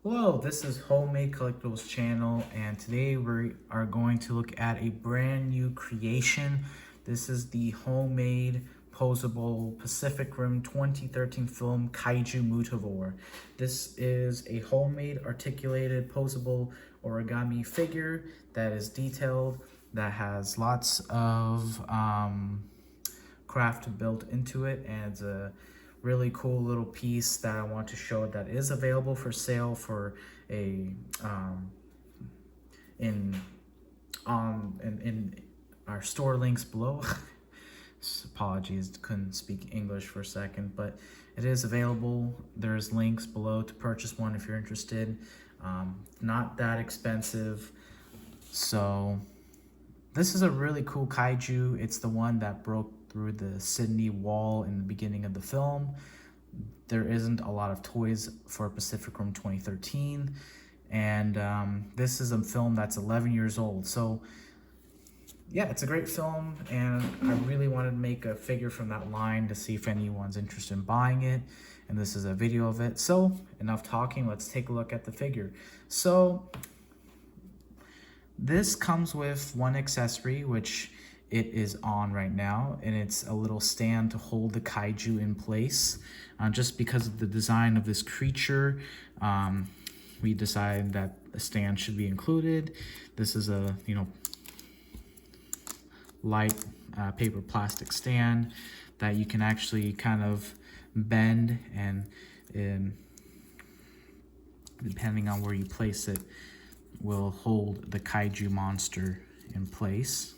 Hello, this is Homemade Collectibles channel, and today we are going to look at a brand new creation. This is the homemade posable Pacific Rim 2013 film Kaiju Mutavore. This is a homemade articulated posable origami figure that is detailed, that has lots of craft built into it, and it's a really cool little piece that I want to show that is available for sale for a in our store links below. Apologies, couldn't speak English for a second, but it is available. There's links below to purchase one if you're interested. Not that expensive. So this is a really cool kaiju. It's the one that broke through the Sydney wall in the beginning of the film. There isn't a lot of toys for Pacific Rim 2013, and this is a film that's 11 years old. So yeah, it's a great film, and I really wanted to make a figure from that line to see if anyone's interested in buying it, and this is a video of it. So enough talking, let's take a look at the figure. So this comes with one accessory, which it is on right now, and it's a little stand to hold the kaiju in place. Just because of the design of this creature, we decided that a stand should be included. This is a light paper plastic stand that you can actually kind of bend, and depending on where you place it, will hold the kaiju monster in place.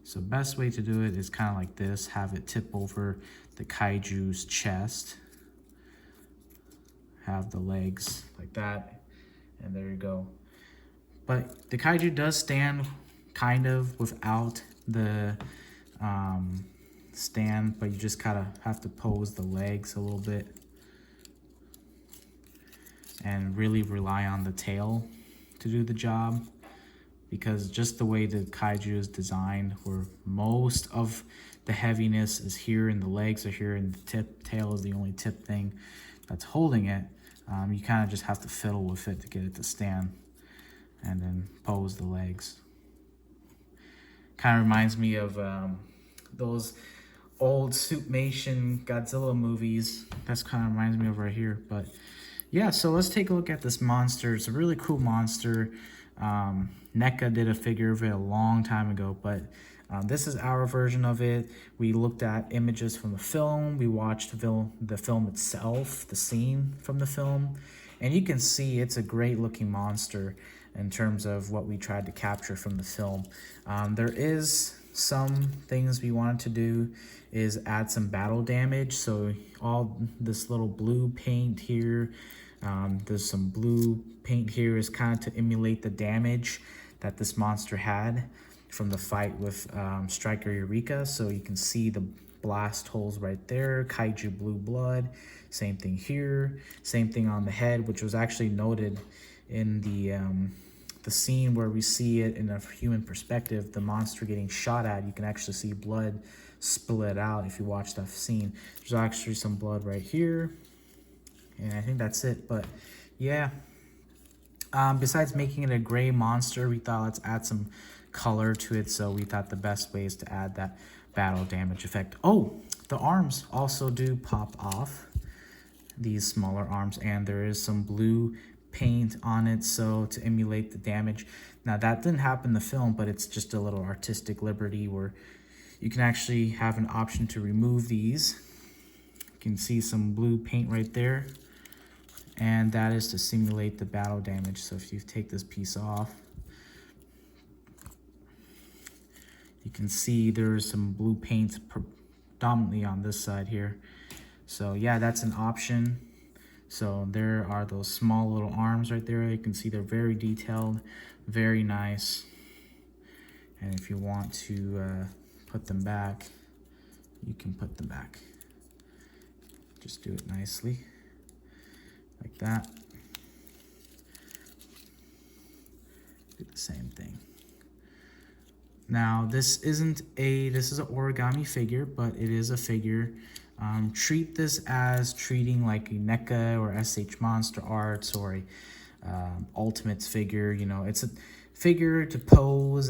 So best way to do it is kind of like this, have it tip over the kaiju's chest, have the legs like that, and there you go. But the kaiju does stand kind of without the stand, but you just kind of have to pose the legs a little bit and really rely on the tail to do the job, because just the way the kaiju is designed, where most of the heaviness is here and the legs are here and the tail is the only tip thing that's holding it, you kind of just have to fiddle with it to get it to stand and then pose the legs. Kind of reminds me of those old Suitmation Godzilla movies. That's kind of reminds me of right here. But yeah, so let's take a look at this monster. It's a really cool monster. NECA did a figure of it a long time ago, but this is our version of it. We looked at images from the film. We watched the film itself, the scene from the film, and you can see it's a great looking monster in terms of what we tried to capture from the film. There is some things we wanted to do is add some battle damage. So all this little blue paint here, there's some blue paint here, is kind of to emulate the damage that this monster had from the fight with Striker Eureka. So you can see the blast holes right there, kaiju blue blood. Same thing here, same thing on the head, which was actually noted in the scene where we see it in a human perspective, the monster getting shot at. You can actually see blood split out if you watch that scene. There's actually some blood right here, and I think that's it. But yeah, besides making it a gray monster, we thought let's add some color to it. So we thought the best way is to add that battle damage effect. Oh, the arms also do pop off, these smaller arms, and there is some blue paint on it, so to emulate the damage. Now that didn't happen in the film, but it's just a little artistic liberty where you can actually have an option to remove these. You can see some blue paint right there, and that is to simulate the battle damage. So if you take this piece off, you can see there's some blue paint predominantly on this side here. So yeah, that's an option. So there are those small little arms right there. You can see they're very detailed, very nice. And if you want to put them back, you can put them back. Just do it nicely, like that. Do the same thing. Now this is an origami figure, but it is a figure. Treat this as treating like a NECA or SH Monster Arts or a Ultimates figure. You know, it's a figure to pose,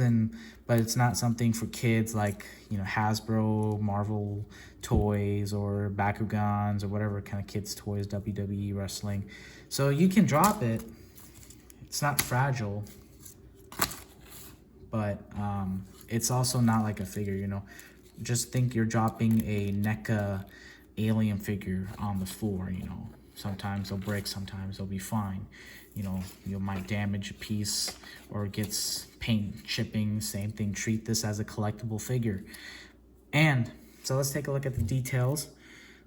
but it's not something for kids like, you know, Hasbro, Marvel toys, or Bakugans, or whatever kind of kids toys, WWE wrestling. So you can drop it. It's not fragile, but it's also not like a figure, you know. Just think you're dropping a NECA alien figure on the floor, you know. Sometimes they'll break, sometimes they'll be fine. You know, you might damage a piece or it gets paint chipping, same thing. Treat this as a collectible figure. And so let's take a look at the details.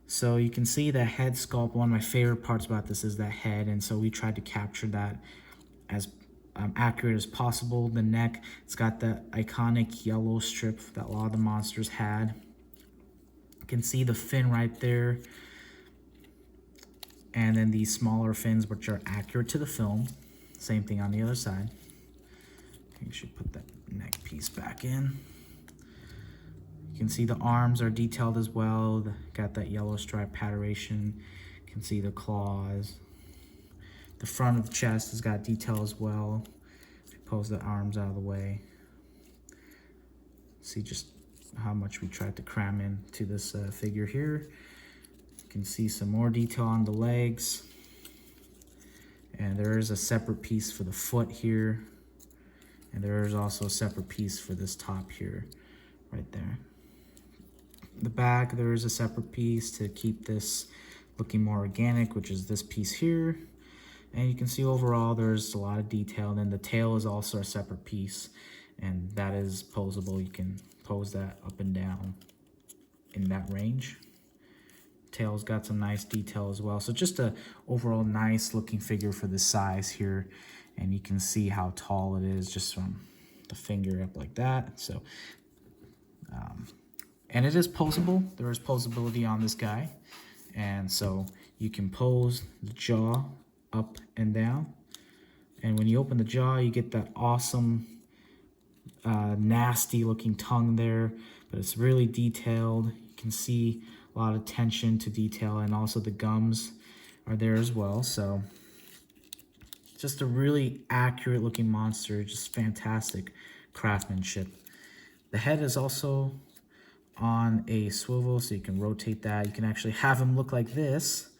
So you can see the head sculpt. One of my favorite parts about this is that head, and so we tried to capture that as accurate as possible. The neck, it's got that iconic yellow strip that a lot of the monsters had. You can see the fin right there, and then these smaller fins which are accurate to the film. Same thing on the other side. You should put that neck piece back in. You can see the arms are detailed as well. Got that yellow stripe patternation. You can see the claws. The front of the chest has got detail as well. Pose the arms out of the way. See just how much we tried to cram into this figure here. You can see some more detail on the legs. And there is a separate piece for the foot here. And there is also a separate piece for this top here, right there. The back, there is a separate piece to keep this looking more organic, which is this piece here. And you can see overall there's a lot of detail. And then the tail is also a separate piece, and that is posable. You can pose that up and down in that range. Tail's got some nice detail as well. So just a overall nice looking figure for the size here. And you can see how tall it is just from the finger up like that. So, and it is posable. There is posability on this guy. And so you can pose the jaw up and down. And when you open the jaw, you get that awesome, nasty looking tongue there. But it's really detailed. You can see a lot of attention to detail, and also the gums are there as well. So just a really accurate looking monster, just fantastic craftsmanship. The head is also on a swivel, so you can rotate that. You can actually have him look like this,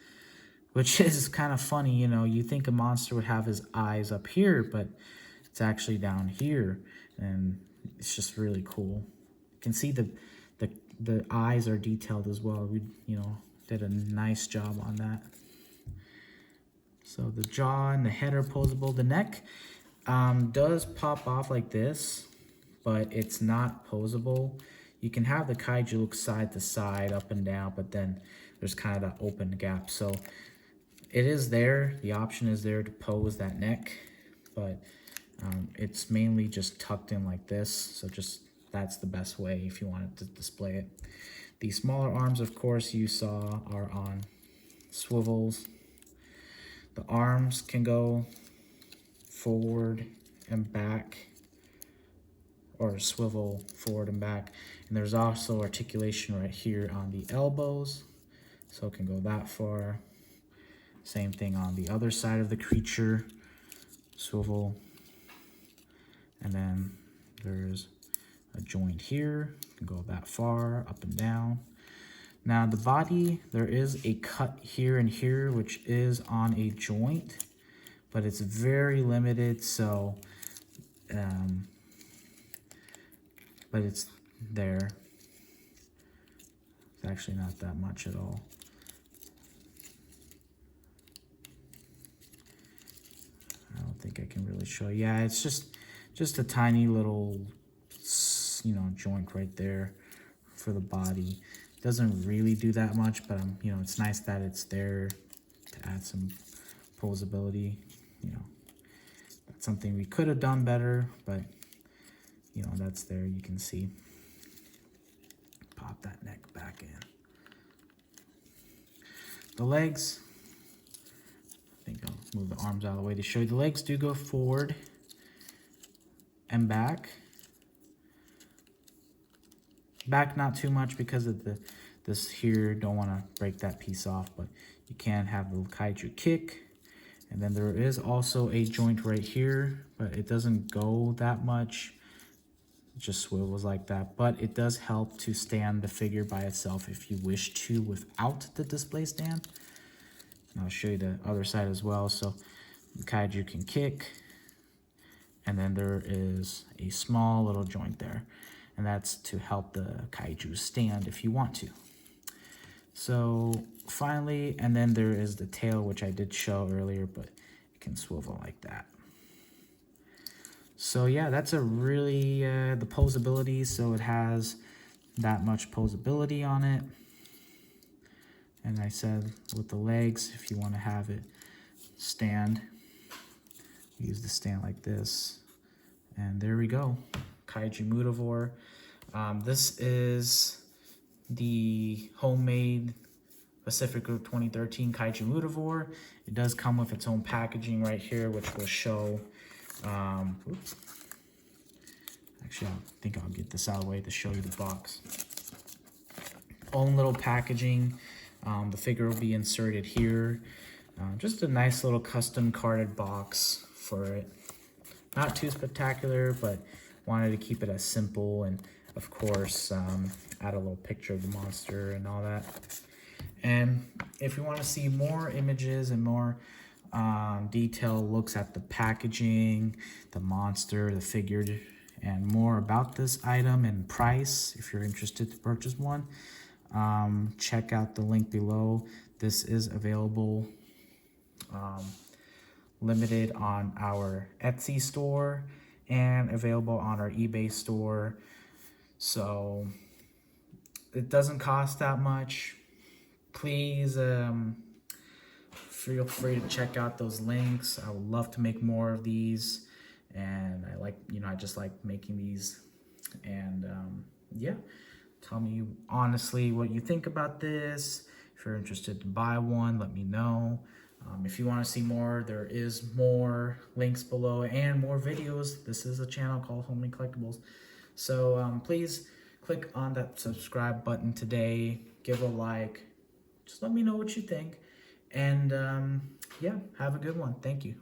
which is kind of funny. You know, you think a monster would have his eyes up here, but it's actually down here, and it's just really cool. You can see the eyes are detailed as well. We, you know, did a nice job on that. So the jaw and the head are posable. The neck does pop off like this, but it's not posable. You can have the Kaiju look side to side, up and down, but then there's kind of that open gap. So it is there. The option is there to pose that neck, but it's mainly just tucked in like this. So just that's the best way if you wanted to display it. The smaller arms, of course, you saw are on swivels. The arms can go forward and back, or swivel forward and back. And there's also articulation right here on the elbows, so it can go that far. Same thing on the other side of the creature, swivel. And then there's a joint here, can go that far, up and down. Now the body, there is a cut here and here, which is on a joint, but it's very limited, so, but it's there. It's actually not that much at all. I don't think I can really show you. Yeah, it's just a tiny little, you know, joint right there for the body. Doesn't really do that much, but you know, it's nice that it's there to add some posability. You know, that's something we could have done better, but you know, that's there. You can see. Pop that neck back in. The legs, I think I'll move the arms out of the way to show you. The legs do go forward and back. Back not too much because of This here, don't want to break that piece off, but you can have the Kaiju kick. And then there is also a joint right here, but it doesn't go that much. It just swivels like that, but it does help to stand the figure by itself if you wish to without the display stand. And I'll show you the other side as well. So the Kaiju can kick, and then there is a small little joint there, and that's to help the Kaiju stand if you want to. So finally, and then there is the tail, which I did show earlier, but it can swivel like that. So yeah, that's a really, the posability, so it has that much posability on it. And I said with the legs, if you want to have it stand, use the stand like this. And there we go, Kaiju Mutavore. This is the homemade Pacific Group 2013 Kaiju Mutavore. It does come with its own packaging right here, which will show. Oops. Actually, I think I'll get this out of the way to show you the box. Own little packaging. The figure will be inserted here. Just a nice little custom carded box for it. Not too spectacular, but wanted to keep it as simple, and of course add a little picture of the monster and all that. And if you want to see more images and more detailed looks at the packaging, the monster, the figure, and more about this item and price, if you're interested to purchase one, check out the link below. This is available limited on our Etsy store and available on our eBay store. So it doesn't cost that much. Please feel free to check out those links. I would love to make more of these, and I like, I just like making these. And yeah, tell me honestly what you think about this. If you're interested to buy one, let me know. If you want to see more, there is more links below and more videos. This is a channel called Homemade Collectibles. So please click on that subscribe button today. Give a like. Just let me know what you think. And yeah, have a good one. Thank you.